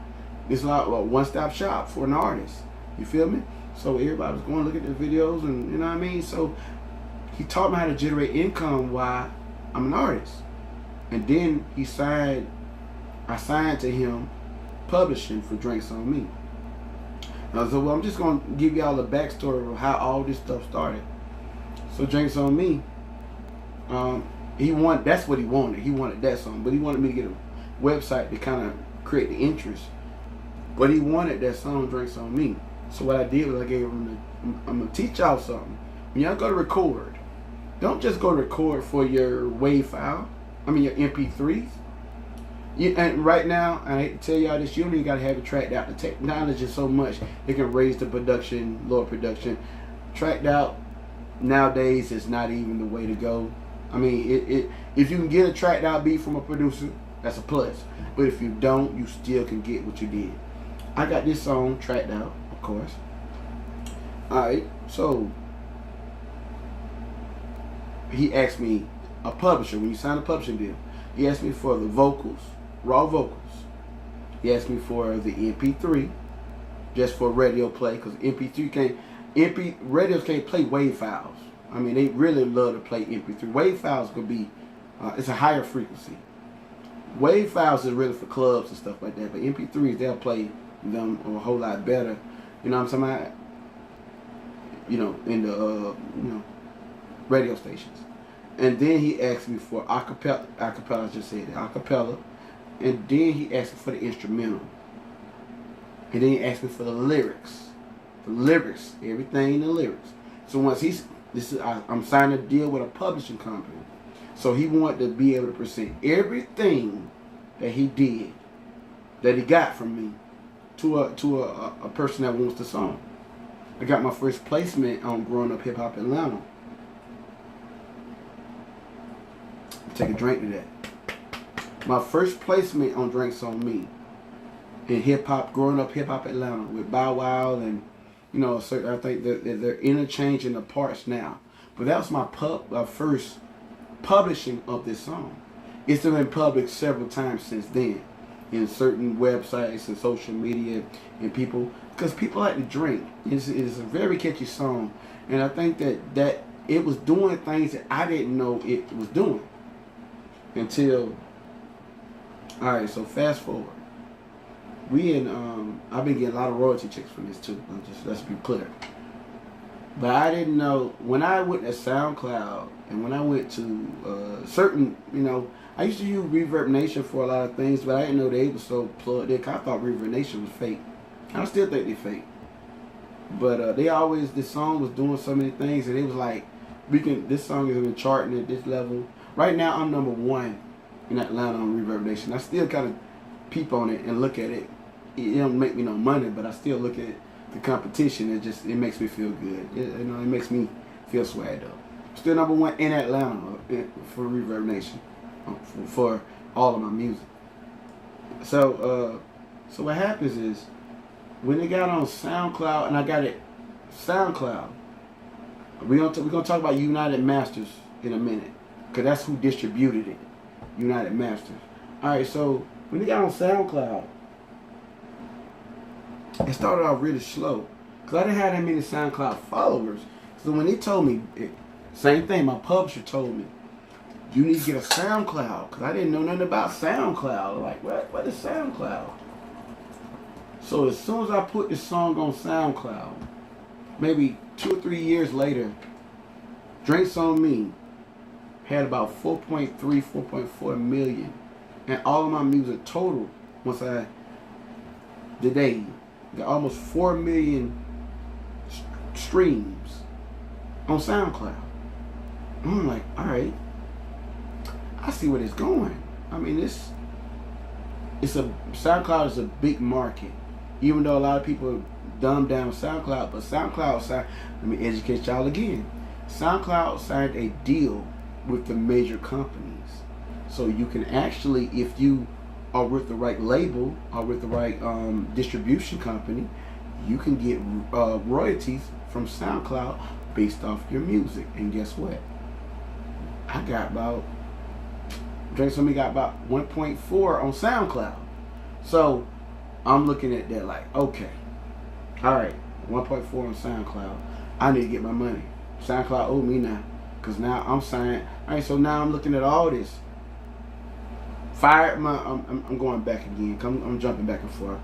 It's like a one-stop shop for an artist. You feel me? So everybody was going to look at the videos, and you know what I mean. So he taught me how to generate income while I'm an artist, and then I signed to him publishing for Drinks on Me. So well, I'm just going to give y'all a backstory of how all this stuff started. So Drinks on Me, that's what he wanted. He wanted that song, but he wanted me to get a website to kind of create the interest. But he wanted that song Drinks on Me. So what I did was I gave him I'm gonna teach y'all something. When y'all go to record, don't just go to record for your WAV file. I mean your MP3s. And right now, I hate to tell y'all this, you don't even gotta have it tracked out. The technology is so much it can raise the production, lower production. Tracked out nowadays is not even the way to go. I mean, if you can get a tracked out beat from a producer, that's a plus. But if you don't, you still can get what you did. I got this song tracked out, of course. Alright, so he asked me, a publisher, when you sign a publishing deal, he asked me for the vocals, raw vocals. He asked me for the MP3, just for radio play, because radios can't play WAV files. I mean, they really love to play MP3. WAV files could be, it's a higher frequency. WAV files is really for clubs and stuff like that, but MP3s, they'll play them a whole lot better. You know what I'm talking about? You know, in the radio stations. And then he asked me for acapella. I just said it, acapella. And then he asked me for the instrumental. And then he asked me for the lyrics. The lyrics, everything in the lyrics. So once I'm signing a deal with a publishing company. So he wanted to be able to present everything that he did, that he got from me, to a person that wants the song. I got my first placement on Growing Up Hip Hop Atlanta. Take a drink to that. My first placement on Drinks on Me in hip hop, Growing Up Hip Hop Atlanta with Bow Wow, and you know, so I think they're interchanging the parts now. But that was my first publishing of this song. It's been published several times since then in certain websites and social media and people, because people like to drink. It's a very catchy song, and I think that it was doing things that I didn't know it was doing until. All right, so fast forward. I've been getting a lot of royalty checks from this too. Let's be clear. But I didn't know, when I went to SoundCloud and when I went to certain, I used to use Reverb Nation for a lot of things, but I didn't know they were so plugged in. I thought Reverb Nation was fake. I still think they're fake. But this song was doing so many things, and it was like, this song has been charting at this level. Right now, I'm #1 in Atlanta on Reverb Nation. I still kind of peep on it and look at it. It don't make me no money, but I still look at the competition. It makes me feel good. It makes me feel swag though. Still #1 in Atlanta for Reverb Nation for all of my music. So what happens is when they got on SoundCloud, and I got it SoundCloud. We're gonna talk about United Masters in a minute, cause that's who distributed it. United Masters. All right, so when they got on SoundCloud, it started off really slow, because I didn't have that many SoundCloud followers. So when they told me, same thing, my publisher told me, you need to get a SoundCloud, because I didn't know nothing about SoundCloud. Like, what is SoundCloud? So as soon as I put this song on SoundCloud, maybe 2 or 3 years later, Drinks on Me had about 4.3, 4.4 million. And all of my music total, today, got almost 4 million streams on SoundCloud. I'm like, all right, I see where it's going. I mean, SoundCloud is a big market. Even though a lot of people dumb down SoundCloud, but SoundCloud, let me educate y'all again. SoundCloud signed a deal with the major companies. So you can actually, if you are with the right label or with the right distribution company, you can get royalties from SoundCloud based off your music. And guess what? I got Drinks on Me got about 1.4 on SoundCloud. So I'm looking at that like, okay, all right, 1.4 on SoundCloud. I need to get my money. SoundCloud owe me now, because now I'm signed. All right, so now I'm looking at all this. I'm going back again. I'm jumping back and forth.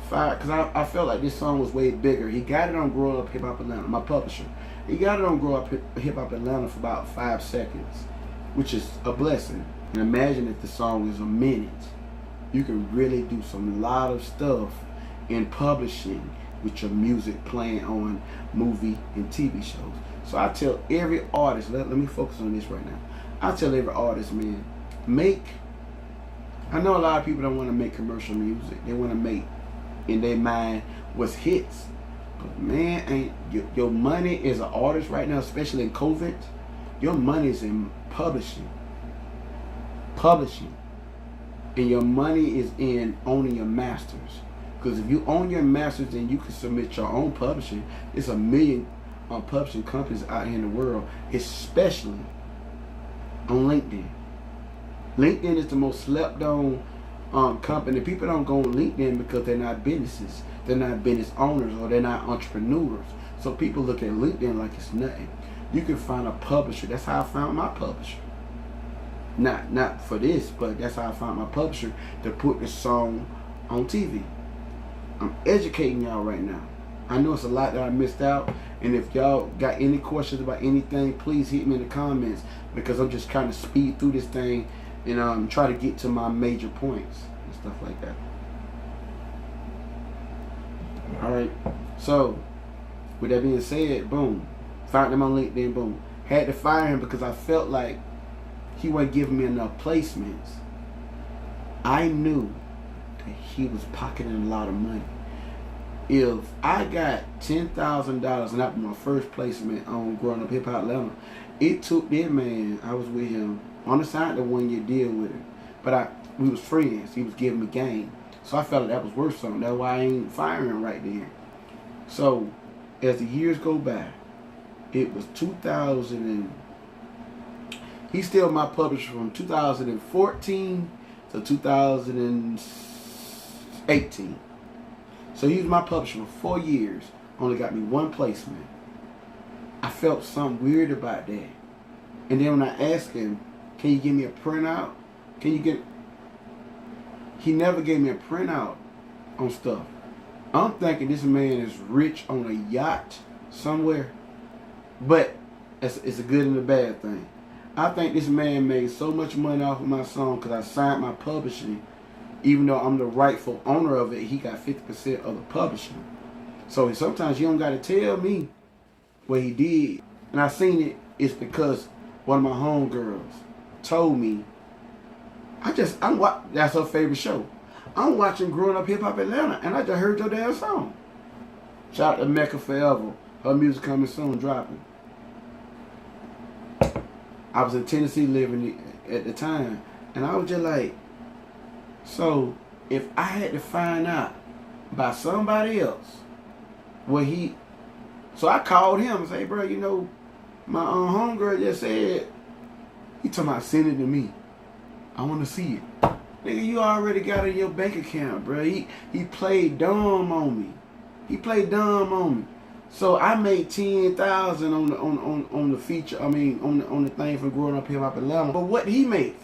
Because I felt like this song was way bigger. He got it on Grow Up Hip Hop Atlanta, my publisher. He got it on Grow Up Hip Hop Atlanta for about 5 seconds, which is a blessing. And imagine if the song was a minute. you can really do some lot of stuff in publishing with your music playing on movie and TV shows. So I tell every artist, let me focus on this right now. I tell every artist, man, I know a lot of people don't want to make commercial music. They want to make, in their mind, what's hits. But man, your money as an artist right now, especially in COVID, your money is in publishing. And your money is in owning your masters. Because if you own your masters, then you can submit your own publishing. There's a million publishing companies out here in the world, especially on LinkedIn. LinkedIn is the most slept on company. People don't go on LinkedIn because they're not businesses. They're not business owners, or they're not entrepreneurs. So people look at LinkedIn like it's nothing. You can find a publisher. That's how I found my publisher. Not for this, but that's how I found my publisher to put the song on TV. I'm educating y'all right now. I know it's a lot that I missed out, and if y'all got any questions about anything, please hit me in the comments, because I'm just trying to speed through this thing and try to get to my major points and stuff like that. Alright, so with that being said, boom, found him on LinkedIn, boom. Had to fire him because I felt like he wasn't giving me enough placements. I knew that he was pocketing a lot of money. If I got $10,000, and that was my first placement on Growing Up Hip Hop Atlanta, it took that man, I was with him on the side, the 1 year deal with him. But we was friends. He was giving me game. So I felt like that was worth something. That's why I ain't firing him right then. So as the years go by, it was 2000 and he's still my publisher from 2014 to 2018. So he was my publisher for 4 years. Only got me one placement. I felt something weird about that. And then when I asked him, can you give me a printout? He never gave me a printout on stuff. I'm thinking this man is rich on a yacht somewhere. But it's a good and a bad thing. I think this man made so much money off of my song because I signed my publishing. Even though I'm the rightful owner of it, he got 50% of the publishing. So sometimes you don't got to tell me what he did. And I seen it, it's because one of my homegirls told me, that's her favorite show. I'm watching Growing Up Hip Hop Atlanta, and I just heard your damn song. Shout out to Mecca Forever. Her music coming soon, dropping. I was in Tennessee living at the time, and I was just like, so if I had to find out by somebody else so I called him and say, bro, you know, my homegirl just said, he talking about sending it to me. I want to see it. Nigga, you already got it in your bank account, bro. He played dumb on me. So I made $10,000 on the feature. I mean, on the thing for Growing Up Hip Hop Atlanta. But what did he make?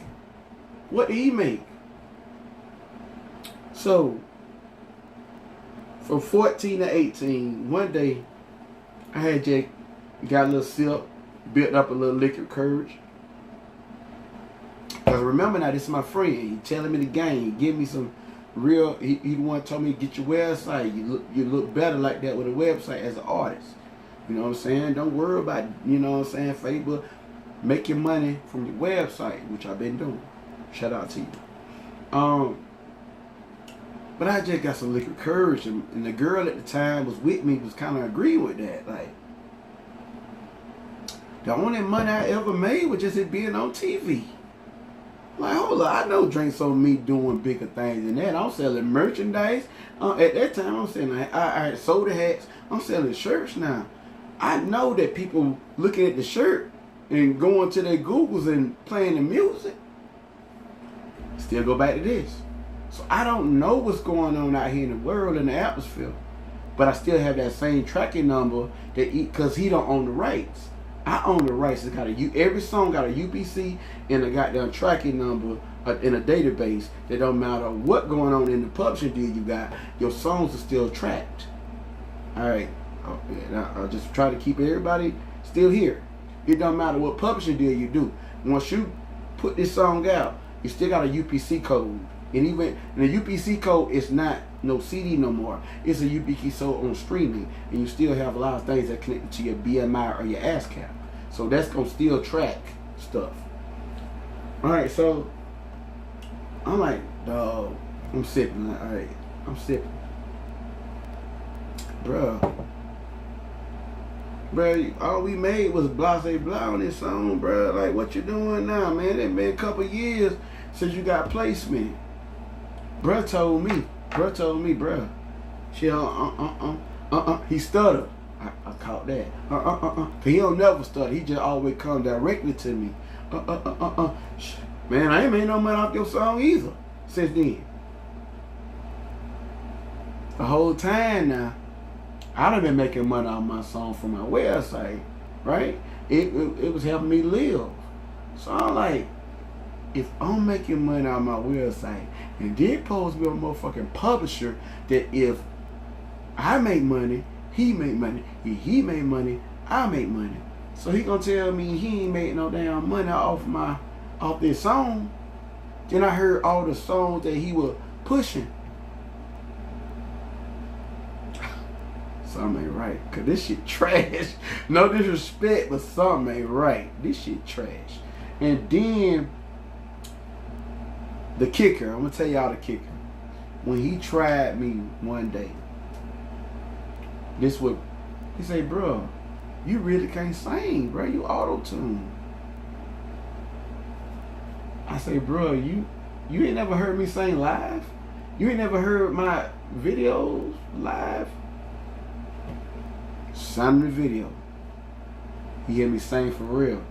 So from 14 to 18, one day I had Jake got a little sip, built up a little liquid courage. Because remember now, this is my friend. He telling me the game. He give me some real. He the one told me, get your website. You look better like that with a website as an artist. You know what I'm saying? Don't worry about, you know what I'm saying, Facebook. Make your money from your website, which I've been doing. Shout out to you. But I just got some liquid courage, and the girl at the time was with me, was kind of agreeing with that. Like, the only money I ever made was just it being on TV. Like, hold on, I know Drinks on Me doing bigger things than that. I'm selling merchandise. At that time, I'm selling, I had soda hats. I'm selling shirts now. I know that people looking at the shirt and going to their Googles and playing the music. Still go back to this. So I don't know what's going on out here in the world, in the atmosphere. But I still have that same tracking number because he don't own the rights. I own the rights. It's got every song got a UPC and a goddamn tracking number in a database. That don't matter what going on in the publishing deal you got, your songs are still tracked. Alright. I'll just try to keep everybody still here. It don't matter what publishing deal you do. Once you put this song out, you still got a UPC code. And even and the UPC code is not no CD no more. It's a UPC code on streaming, and you still have a lot of things that connect to your BMI or your ASCAP. So that's gonna still track stuff. All right, so I'm like, dog, I'm sipping. All right, I'm sipping, bruh. Bruh, all we made was blase blah on this song, bruh. Like, what you doing now, man? It been a couple years since you got placement. Bruh told me, bruh. She he stuttered. I caught that. Cause he don't never stutter. He just always come directly to me. Man, I ain't made no money off your song either since then. The whole time now, I done been making money off my song from my website, right? It was helping me live. So I'm like, if I'm making money on my website, and then supposed to be a motherfucking publisher, that if I make money, he make money. If he make money, I make money. So he gonna tell me he ain't making no damn money off this song. Then I heard all the songs that he was pushing. Something ain't right, cause this shit trash. No disrespect, but something ain't right. This shit trash. And then the kicker, I'm gonna tell y'all the kicker. When he tried me one day, this what he say, bro, you really can't sing, bro. You auto-tune. I say, bro, you ain't never heard me sing live? You ain't never heard my videos live? Sound the video. He had me sing for real.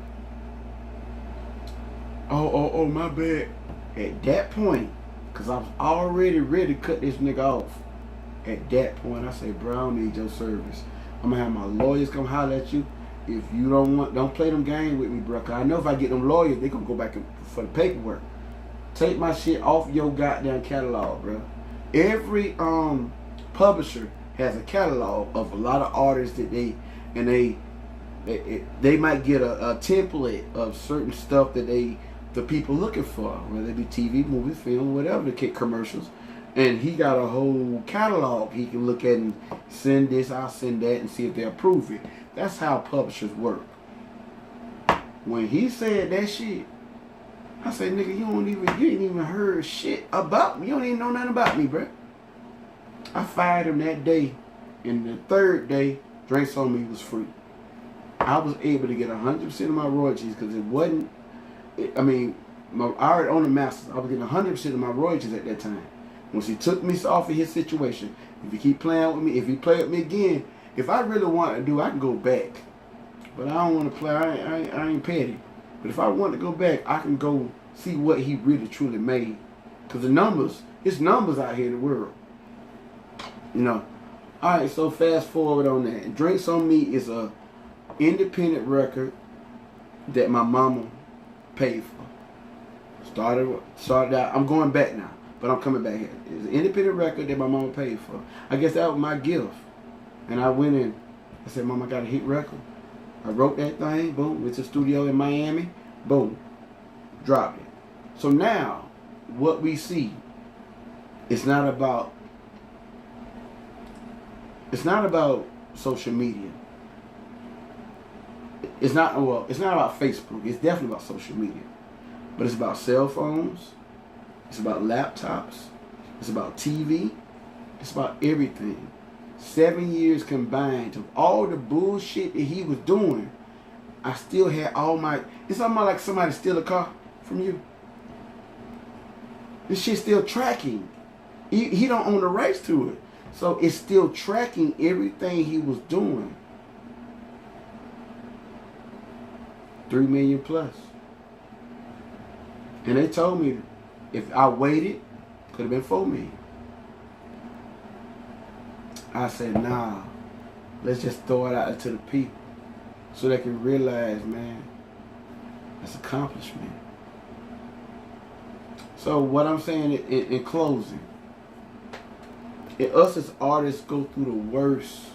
Oh, my bad. At that point, because I was already ready to cut this nigga off. At that point, I say, bro, I don't need your service. I'm going to have my lawyers come holler at you. If you don't play them games with me, bro. Because I know if I get them lawyers, they going to go back for the paperwork. Take my shit off your goddamn catalog, bro. Every publisher has a catalog of a lot of artists that they might get a template of certain stuff that the people looking for, whether it be TV, movie, film, whatever, the commercials. And he got a whole catalog he can look at and send this, I'll send that, and see if they approve it. That's how publishers work. When he said that shit, I said, nigga, you ain't even heard shit about me. You don't even know nothing about me, bro. I fired him that day, and the third day, Drinks on Me was free. I was able to get 100% of my royalties because it wasn't. I already owned the masters. I was getting 100% of my royalties at that time. Once he took me off of his situation, if he keep playing with me, if he play with me again, if I really want to do, I can go back. But I don't want to play. I ain't petty. But if I want to go back, I can go see what he really truly made. Because it's numbers out here in the world. You know. Alright, so fast forward on that. Drinks on Me is a independent record that my mama paid for. Started out, I'm going back now, but I'm coming back here. It's an independent record that my mama paid for. I guess that was my gift. And I went in, I said, Mom, I got a hit record. I wrote that thing, boom, went to the studio in Miami, boom, dropped it. So now, what we see, it's not about social media. It's not about Facebook. It's definitely about social media. But it's about cell phones. It's about laptops. It's about TV. It's about everything. 7 years combined of all the bullshit that he was doing. I still had all my... It's almost like somebody steal a car from you. This shit's still tracking. He don't own the rights to it. So it's still tracking everything he was doing. 3 million plus. And they told me if I waited, could have been 4 million. I said, nah, let's just throw it out to the people so they can realize, man, that's accomplishment. So what I'm saying in closing, us as artists go through the worst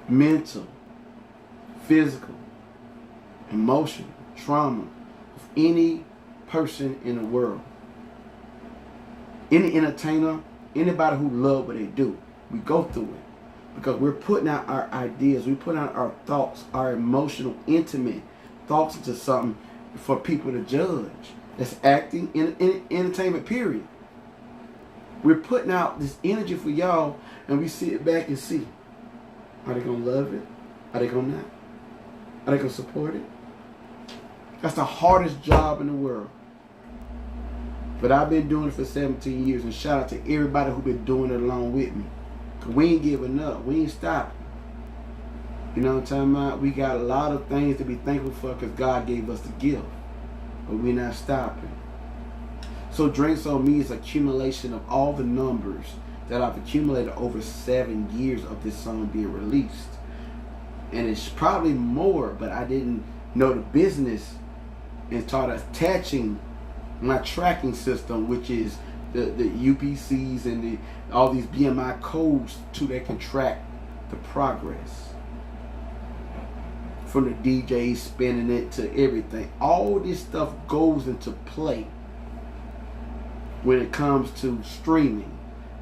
mental, physical, emotional trauma of any person in the world. any entertainer, anybody who love what they do, we go through it. Because we're putting out our ideas, we put out our thoughts, our emotional, intimate thoughts into something for people to judge. That's acting in entertainment, period. We're putting out this energy for y'all, and we sit back and see. Are they going to love it? Are they going to not? Are they going to support it? That's the hardest job in the world. But I've been doing it for 17 years, and shout out to everybody who's been doing it along with me. Because we ain't giving up. We ain't stopping. You know what I'm talking about? We got a lot of things to be thankful for because God gave us the gift. But we're not stopping. So Drinks on Me is accumulation of all the numbers that I've accumulated over 7 years of this song being released. And it's probably more, but I didn't know the business and started attaching my tracking system, which is the UPCs and all these BMI codes to that can track the progress. From the DJ spinning it to everything. All this stuff goes into play when it comes to streaming.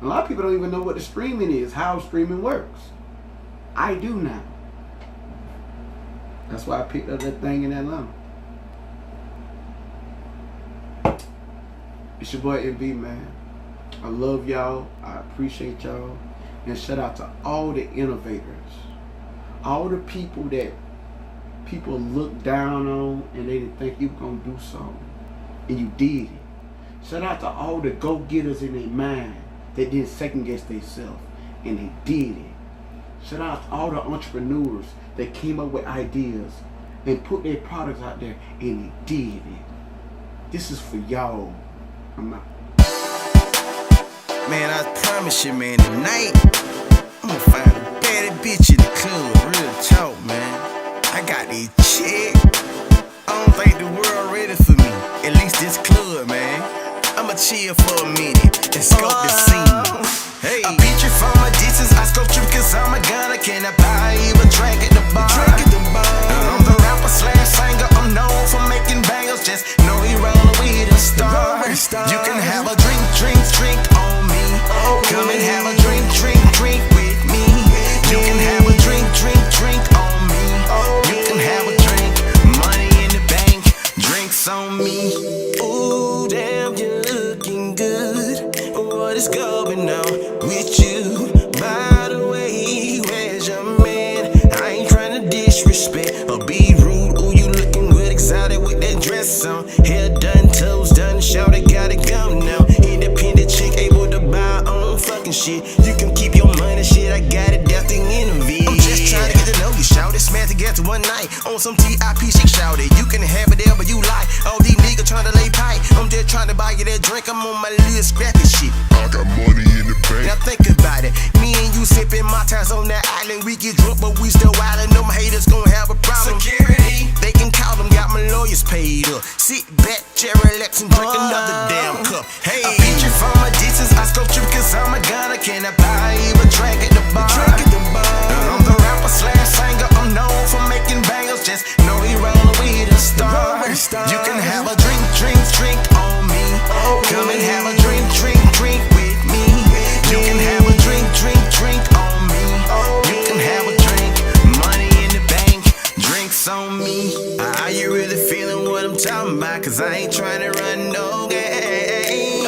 A lot of people don't even know what the streaming is, how streaming works. I do now. That's why I picked up that thing in Atlanta. It's your boy NB, man. I love y'all. I appreciate y'all. And shout out to all the innovators. All the people that people look down on and they didn't think you were going to do something. And you did it. Shout out to all the go-getters in their mind that didn't second guess themselves. And they did it. Shout out to all the entrepreneurs that came up with ideas and put their products out there and they did it. This is for y'all. I'm out. Man, I promise you, man, tonight I'm gonna find a bad bitch in the club. Real talk, man. I got this chick. I don't think the world ready for me. At least this club, man. I'ma chill for a minute and scope the scene. Hey, I beat you from a distance. I scope you because I'm a gunner. Can I buy you a drink at the bar? I'm the rapper slash singer. I'm known for making bangers. Just know you rollin' with a star. You can have a drink on me. Come and have a drink with me. You can have a drink on me. You can have a drink, money in the bank, drinks on me. Ooh, damn, you're looking good. What is going on with you? By the way, where's your man? I ain't trying to disrespect or be rude. Ooh, you looking good, exotic with that dress on. Hair done, toes done, shout it, gotta go now. Independent chick, able to buy her own fucking shit. You can keep your money, shit, I got it, that's the interview. I'm just trying to get to know you, shout it, smash together one night. On some TIP shit, shout it. You can have it there, but you lie. All these niggas trying to lay pipe. I'm just trying to buy you that drink, I'm on my little scrappy shit. I got money in the bank. Now think about it. Me and you sipping my ties on that island. We get drunk, but we still wildin'. Them haters gon' have a problem. Security, they can call them. Got my lawyers paid up. Sit back, relax, and drink another damn cup. Hey, I beat you from a distance. I scope you because I'm a gunner. Can I buy you a drink at the bar? I'm the rapper slash singer. I'm known for making bangers. Just know you rollin' with a star. You can have a drink on me. Come and have a drink with me. You can have a drink on me. You can have a drink, money in the bank, drinks on me. Are you really feeling what I'm talking about? Cause I ain't trying to run no game.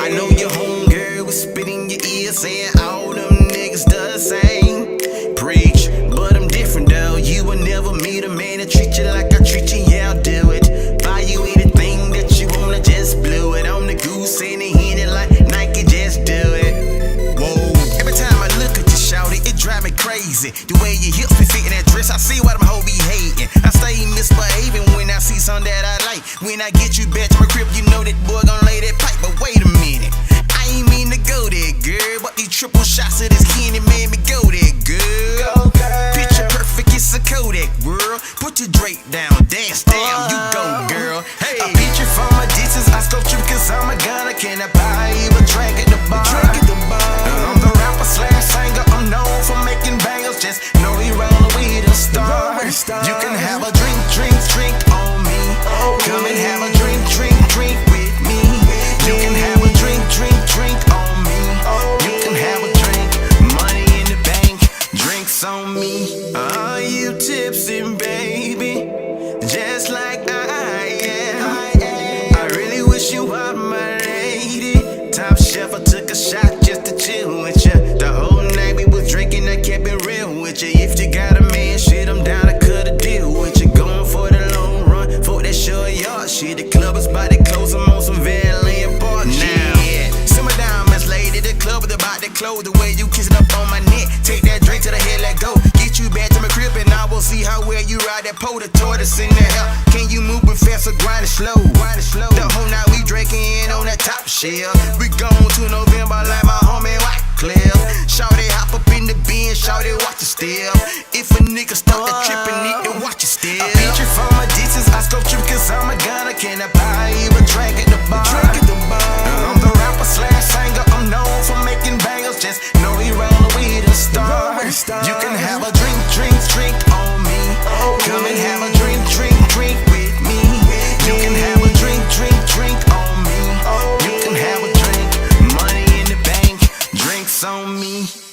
I know your homegirl was spitting your ear saying all them niggas the same. Preach, but I'm different though. You will never meet a man that treat you like I treat you, yeah, I'll do it. Buy you anything that you wanna, just blew it. I'm the goose and the hen it like Nike, just do it. Whoa, every time I look at you, shout it drive me crazy. The way your hips be fitting that dress, I see why them hoes be hating. I stay misbehaving when I see something that I like. When I get you back to my crib, you know that boy gon' lay that pipe. But wait a minute, I ain't mean to go there, girl. But these triple shots of this Henny made me go there, girl. Picture perfect, it's a Kodak, world. Put your Drake down, dance down, you go, girl. Hey, I beat you from a distance. I scope you because I'm a gunner. Can I buy you a drink at the bar? I'm the rapper slash singer. I'm known for making bangers. Just know you rollin' with a star. You can have a drink on me. Come and have a drink with me. You can have a drink me. Are you tipsy, baby? Just like I am. I really wish you were my lady. Top chef, I took a shot just to chill with ya. The whole night we was drinking, I kept it real with ya. If you got a man, shit, I'm down, I cut a deal with you. Going for the long run, for that sure yard shit. The club is about to close, I'm on some Valet and Park now. Yeah, simmer down, Miss Lady. The club is about to close. The way you kissing up on my neck, take that drink to the head, let go. Get you back to my crib and I will see how well you ride that pole. The tortoise in the hell. Can you move it fast or grind it slow? The whole night we drinking on that top shelf. We gone to November like my homie White Cliff. Shawty hop up in the bin, shawty watch it still. If a nigga start to trippin', need to watch it still. I beat you from a distance, I scope you cause I'm a gunner. Can I buy you a drink at the bar? I'm the rapper slash singer, I'm known for making bangers. Just know he rollin' with a star. You can have a drink on me. Come and have a drink with me. You can have a drink on me. You can have a drink, money in the bank, drinks on me.